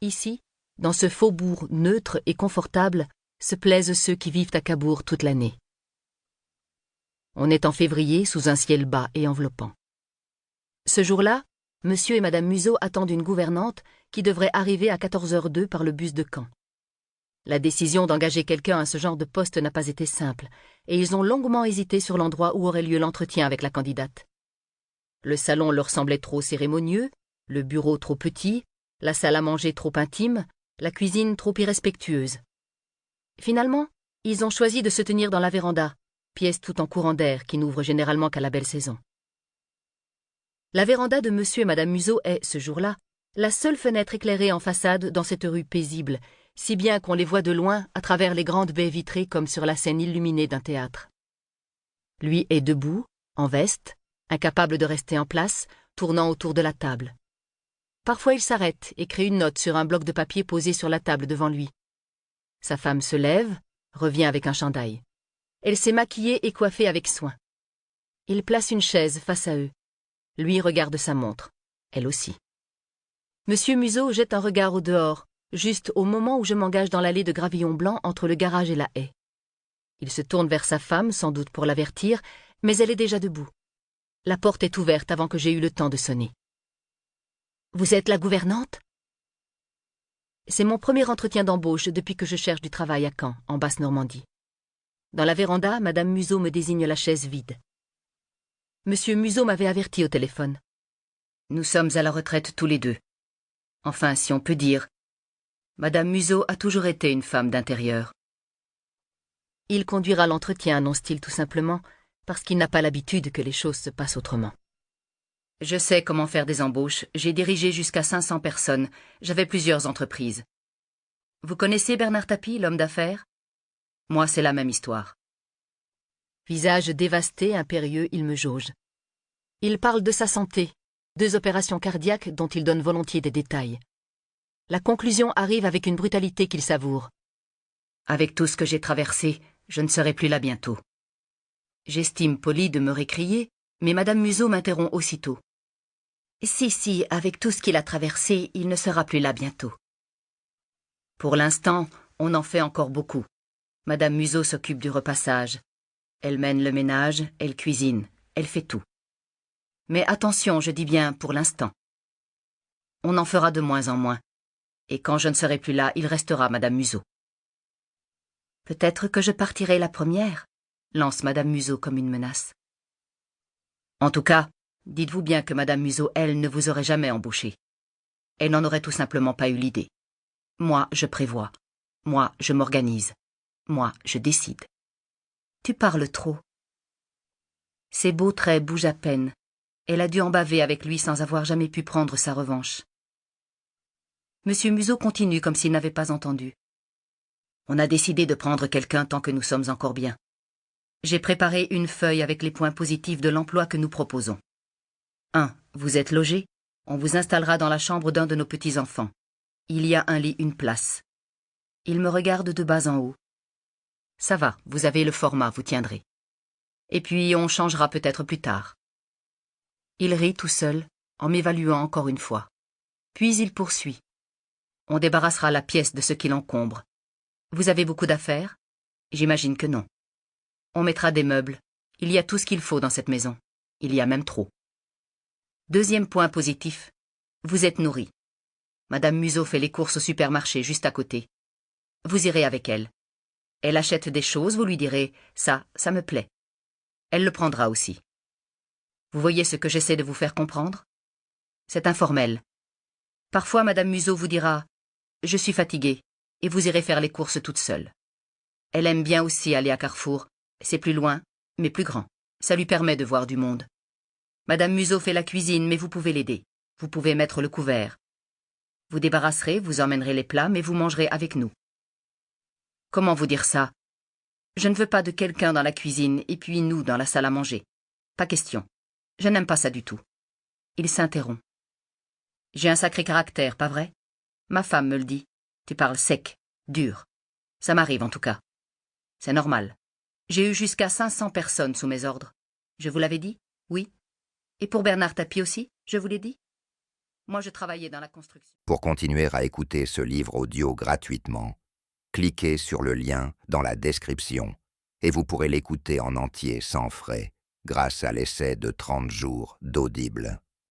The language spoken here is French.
Ici, dans ce faubourg neutre et confortable, se plaisent ceux qui vivent à Cabourg toute l'année. On est en février sous un ciel bas et enveloppant. Ce jour-là, monsieur et madame Museau attendent une gouvernante qui devrait arriver à 14h02 par le bus de Caen. La décision d'engager quelqu'un à ce genre de poste n'a pas été simple, et ils ont longuement hésité sur l'endroit où aurait lieu l'entretien avec la candidate. Le salon leur semblait trop cérémonieux, le bureau trop petit, la salle à manger trop intime, la cuisine trop irrespectueuse. Finalement, ils ont choisi de se tenir dans la véranda, pièce tout en courant d'air qui n'ouvre généralement qu'à la belle saison. La véranda de monsieur et madame Museau est, ce jour-là, la seule fenêtre éclairée en façade dans cette rue paisible, si bien qu'on les voit de loin à travers les grandes baies vitrées comme sur la scène illuminée d'un théâtre. Lui est debout, en veste, incapable de rester en place, tournant autour de la table. Parfois il s'arrête et crée une note sur un bloc de papier posé sur la table devant lui. Sa femme se lève, revient avec un chandail. Elle s'est maquillée et coiffée avec soin. Il place une chaise face à eux. Lui regarde sa montre, elle aussi. Monsieur Museau jette un regard au dehors, juste au moment où je m'engage dans l'allée de gravillon blanc entre le garage et la haie. Il se tourne vers sa femme, sans doute pour l'avertir, mais elle est déjà debout. La porte est ouverte avant que j'aie eu le temps de sonner. « Vous êtes la gouvernante ?» C'est mon premier entretien d'embauche depuis que je cherche du travail à Caen, en Basse-Normandie. Dans la véranda, madame Museau me désigne la chaise vide. Monsieur Museau m'avait averti au téléphone. Nous sommes à la retraite tous les deux. Enfin, si on peut dire. Madame Museau a toujours été une femme d'intérieur. Il conduira l'entretien, annonce-t-il tout simplement, parce qu'il n'a pas l'habitude que les choses se passent autrement. Je sais comment faire des embauches, j'ai dirigé jusqu'à 500 personnes, j'avais plusieurs entreprises. Vous connaissez Bernard Tapie, l'homme d'affaires? Moi, c'est la même histoire. Visage dévasté, impérieux, il me jauge. Il parle de sa santé, 2 opérations cardiaques dont il donne volontiers des détails. La conclusion arrive avec une brutalité qu'il savoure. Avec tout ce que j'ai traversé, je ne serai plus là bientôt. J'estime poli de me récrier, mais madame Museau m'interrompt aussitôt. Si, avec tout ce qu'il a traversé, il ne sera plus là bientôt. Pour l'instant, on en fait encore beaucoup. Madame Museau s'occupe du repassage. Elle mène le ménage, elle cuisine, elle fait tout. Mais attention, je dis bien pour l'instant. On en fera de moins en moins. Et quand je ne serai plus là, il restera madame Museau. Peut-être que je partirai la première, lance madame Museau comme une menace. En tout cas, dites-vous bien que madame Museau, elle, ne vous aurait jamais embauché. Elle n'en aurait tout simplement pas eu l'idée. Moi, je prévois. Moi, je m'organise. Moi, je décide. Tu parles trop. Ses beaux traits bougent à peine. Elle a dû en baver avec lui sans avoir jamais pu prendre sa revanche. Monsieur Museau continue comme s'il n'avait pas entendu. On a décidé de prendre quelqu'un tant que nous sommes encore bien. J'ai préparé une feuille avec les points positifs de l'emploi que nous proposons. 1. Vous êtes logé. On vous installera dans la chambre d'un de nos petits-enfants. Il y a un lit, une place. Il me regarde de bas en haut. Ça va, vous avez le format, vous tiendrez. Et puis on changera peut-être plus tard. Il rit tout seul, en m'évaluant encore une fois. Puis il poursuit. On débarrassera la pièce de ce qui l'encombre. Vous avez beaucoup d'affaires? J'imagine que non. On mettra des meubles. Il y a tout ce qu'il faut dans cette maison. Il y a même trop. 2e point positif. Vous êtes nourri. Madame Museau fait les courses au supermarché juste à côté. Vous irez avec elle. Elle achète des choses, vous lui direz « ça me plaît ». Elle le prendra aussi. Vous voyez ce que j'essaie de vous faire comprendre? C'est informel. Parfois, madame Museau vous dira « je suis fatiguée » et vous irez faire les courses toute seule. Elle aime bien aussi aller à Carrefour. C'est plus loin, mais plus grand. Ça lui permet de voir du monde. Madame Museau fait la cuisine, mais vous pouvez l'aider. Vous pouvez mettre le couvert. Vous débarrasserez, vous emmènerez les plats, mais vous mangerez avec nous. Comment vous dire ça? Je ne veux pas de quelqu'un dans la cuisine et puis nous dans la salle à manger. Pas question. Je n'aime pas ça du tout. Il s'interrompt. J'ai un sacré caractère, pas vrai? Ma femme me le dit. Tu parles sec, dur. Ça m'arrive en tout cas. C'est normal. J'ai eu jusqu'à 500 personnes sous mes ordres. Je vous l'avais dit? Oui. Et pour Bernard Tapie aussi, je vous l'ai dit? Moi, je travaillais dans la construction. Pour continuer à écouter ce livre audio gratuitement, cliquez sur le lien dans la description et vous pourrez l'écouter en entier sans frais grâce à l'essai de 30 jours d'Audible.